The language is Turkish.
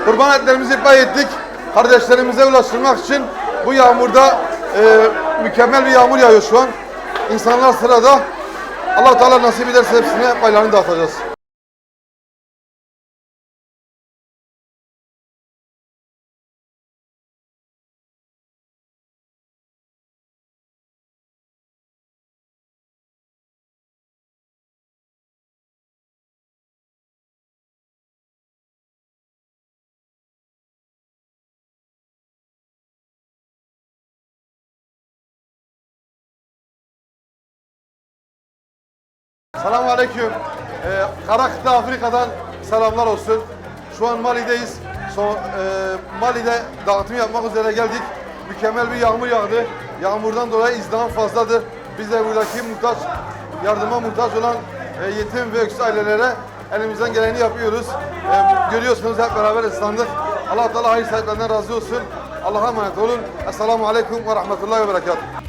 Kurban etlerimizi pay ettik. Kardeşlerimize ulaştırmak için bu yağmurda mükemmel bir yağmur yağıyor şu an. İnsanlar sırada. Allah Teala nasip ederse hepsine paylarını dağıtacağız. Selamun Aleyküm. Karakıta Afrika'dan selamlar olsun. Şu an Mali'deyiz. Mali'de dağıtım yapmak üzere geldik. Mükemmel bir yağmur yağdı. Yağmurdan dolayı izdiham fazladır. Biz de buradaki yardıma muhtaç olan yetim ve öksüz ailelere elimizden geleni yapıyoruz. Görüyorsunuz hep beraber ıslandık. Allah Teala hayır sahiplerinden razı olsun. Allah'a emanet olun. Esselamu Aleyküm ve Rahmetullahi ve Berekatuhu.